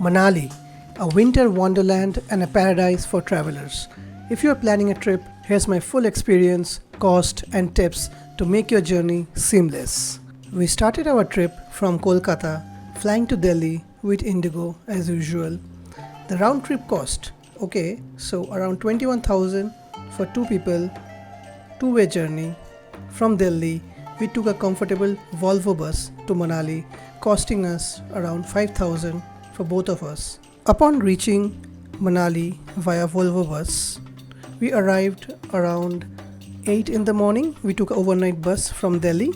Manali, a winter wonderland and a paradise for travelers. If you are planning a trip, here's my full experience, cost, and tips to make your journey seamless. We started our trip from Kolkata, flying to Delhi with Indigo as usual. The round trip cost, so around 21,000 for two people, two-way journey. From Delhi, we took a comfortable Volvo bus to Manali, costing us around 5,000 for both of us. Upon reaching Manali via Volvo bus, we arrived around 8 in the morning. We took an overnight bus from Delhi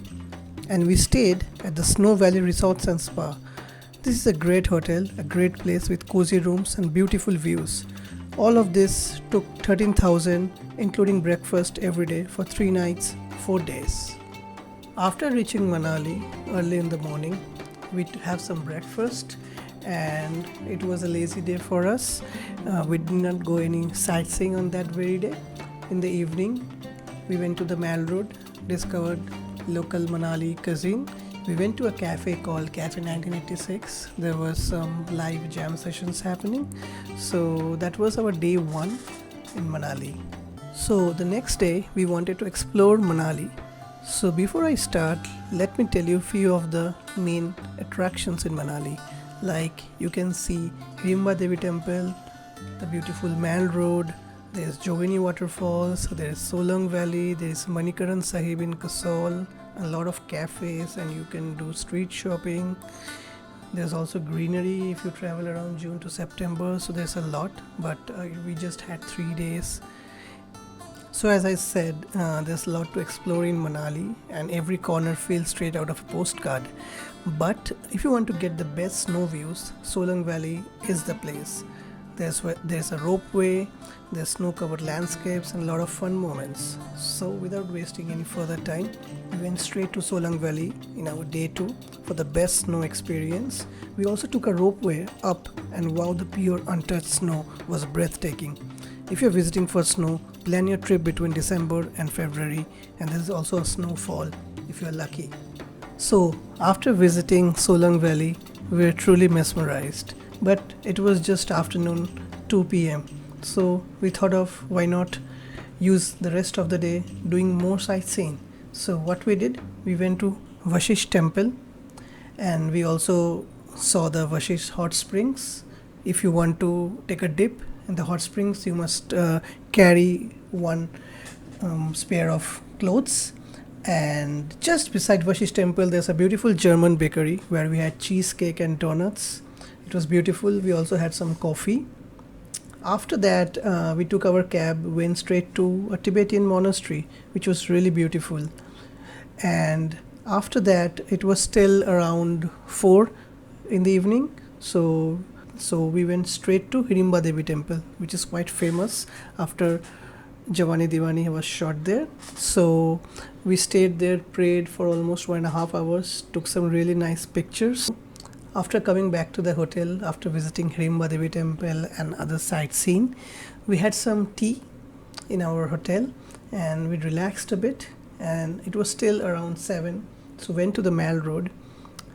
and we stayed at the Snow Valley Resorts and Spa. This is a great hotel, a great place with cozy rooms and beautiful views. All of this took 13,000 including breakfast every day for 3 nights, 4 days. After reaching Manali early in the morning, we have some breakfast and it was a lazy day for us. We did not go any sightseeing on that very day. In the evening, we went to the Mall Road, discovered local Manali cuisine. We went to a cafe called Cafe 1986. There was some live jam sessions happening. So that was our day 1 in Manali. So the next day, we wanted to explore Manali. So before I start, let me tell you a few of the main attractions in Manali. Like you can see Hirimba Devi Temple, the beautiful Mall Road, there is Jogini Waterfalls, there is Solang Valley, there is Manikaran Sahib in Kasol, a lot of cafes and you can do street shopping. There's also greenery if you travel around June to September, so there's a lot, but we just had 3 days. So as I said, there's a lot to explore in Manali and every corner feels straight out of a postcard. But if you want to get the best snow views, Solang Valley is the place. There's a ropeway, there's snow-covered landscapes and a lot of fun moments. So without wasting any further time, we went straight to Solang Valley in our day 2 for the best snow experience. We also took a ropeway up and wow, the pure untouched snow was breathtaking. If you're visiting for snow, plan your trip between December and February, and there is also a snowfall if you're lucky. So after visiting Solang Valley, we were truly mesmerized. But it was just afternoon 2 p.m. So we thought of why not use the rest of the day doing more sightseeing. So what we did, we went to Vashish Temple and we also saw the Vashish hot springs. If you want to take a dip in the hot springs, you must carry one spare of clothes. And just beside Vashish Temple, there's a beautiful German bakery where we had cheesecake and donuts. It was beautiful. We also had some coffee. After that, we took our cab, went straight to a Tibetan monastery, which was really beautiful. And after that, it was still around 4 in the evening. So we went straight to Hirimba Devi Temple, which is quite famous after Jawani Diwani was shot there. So we stayed there, prayed for almost 1.5 hours, took some really nice pictures. After coming back to the hotel, after visiting Hirimba Devi Temple and other sightseeing, we had some tea in our hotel and we relaxed a bit, and it was still around 7. So went to the Mall Road,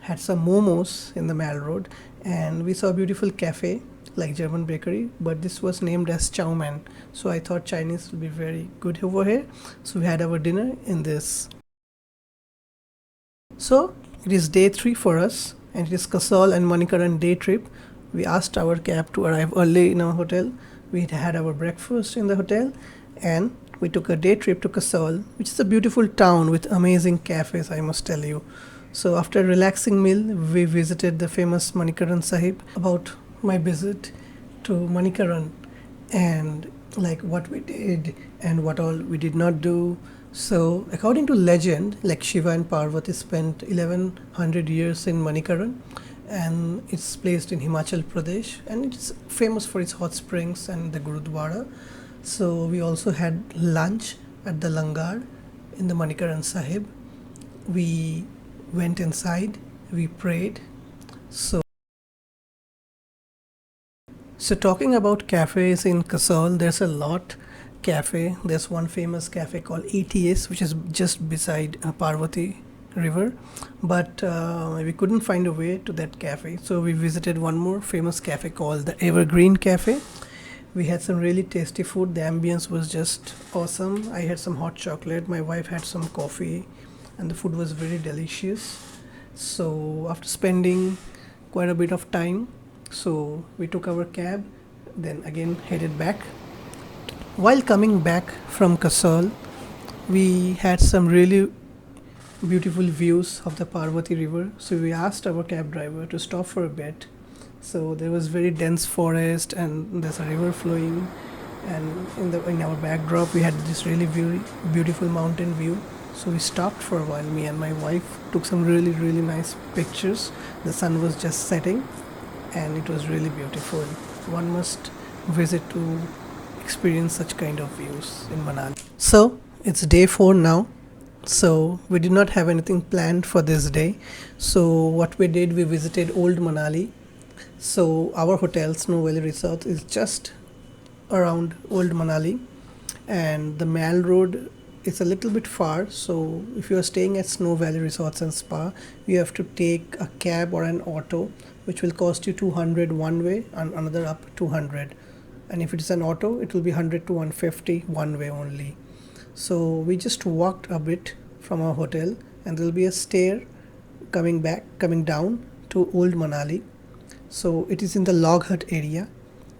had some momos in the Mall Road, and we saw a beautiful cafe like German bakery, but this was named as Chow Man. So I thought Chinese would be very good over here. So we had our dinner in this. So it is day 3 for us. And it is Kasol and Manikaran day trip. We asked our cab to arrive early in our hotel. We had our breakfast in the hotel and we took a day trip to Kasol, which is a beautiful town with amazing cafes, I must tell you. So after a relaxing meal, we visited the famous Manikaran Sahib. About my visit to Manikaran and like what we did and what all we did not do. So according to legend, like Shiva and Parvati spent 1100 years in Manikaran, and it's placed in Himachal Pradesh and it's famous for its hot springs and the Gurudwara. So we also had lunch at the Langar in the Manikaran Sahib. We went inside, we prayed. So talking about cafes in Kasol, there's a lot cafe. There's one famous cafe called ATS, which is just beside Parvati river, but we couldn't find a way to that cafe. So we visited one more famous cafe called the Evergreen Cafe. We had some really tasty food. The ambience was just awesome. I had some hot chocolate, my wife had some coffee, and the food was very delicious. So after spending quite a bit of time, so we took our cab, then again headed back. While coming back from Kasol, we had some really beautiful views of the Parvati river. So we asked our cab driver to stop for a bit. So there was very dense forest and there's a river flowing, and in our backdrop we had this really beautiful mountain view. So we stopped for a while. Me and my wife took some really nice pictures. The sun was just setting and it was really beautiful. One must visit to experience such kind of views in Manali. So it's day 4 now. So we did not have anything planned for this day. So what we did, we visited Old Manali. So our hotel, Snow Valley Resort, is just around Old Manali, and the Mall Road is a little bit far. So if you are staying at Snow Valley Resorts and Spa, you have to take a cab or an auto, which will cost you 200 one way and another up 200. And if it is an auto, it will be 100 to 150 one way only. So we just walked a bit from our hotel, and there will be a stair coming down to Old Manali. So it is in the log hut area.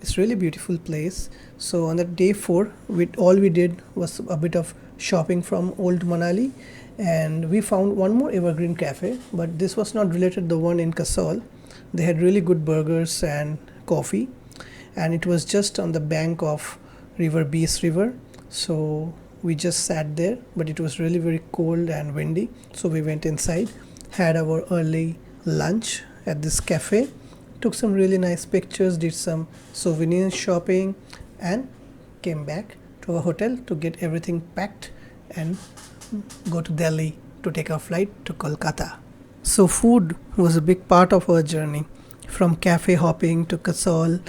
It's really beautiful place. So on that day 4, all we did was a bit of shopping from Old Manali, and we found one more Evergreen Cafe, but this was not related to the one in Kasol. They had really good burgers and coffee, and it was just on the bank of Beast River. So we just sat there, but it was really very cold and windy. So we went inside, had our early lunch at this cafe, took some really nice pictures, did some souvenir shopping, and came back to our hotel to get everything packed and go to Delhi to take our flight to Kolkata. So food was a big part of our journey. From cafe hopping to Kasol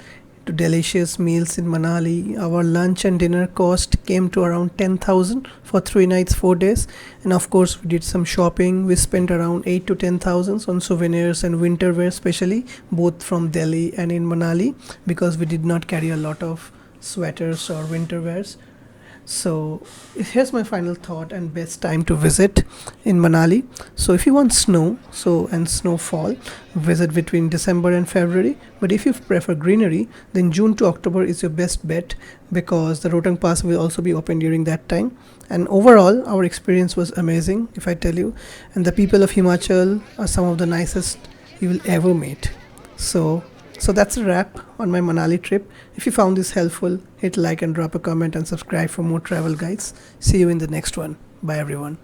to delicious meals in Manali, our lunch and dinner cost came to around 10,000 for 3 nights 4 days. And of course we did some shopping. We spent around 8 to 10,000 on souvenirs and winter wear, especially both from Delhi and in Manali, because we did not carry a lot of sweaters or winter wears. So here's my final thought and best time to visit in Manali. So if you want snow and snowfall, visit between December and February. But if you prefer greenery, then June to October is your best bet, because the Rotang Pass will also be open during that time. And overall our experience was amazing, if I tell you, and the people of Himachal are some of the nicest you will ever meet. So that's a wrap on my Manali trip. If you found this helpful, hit like and drop a comment and subscribe for more travel guides. See you in the next one. Bye everyone.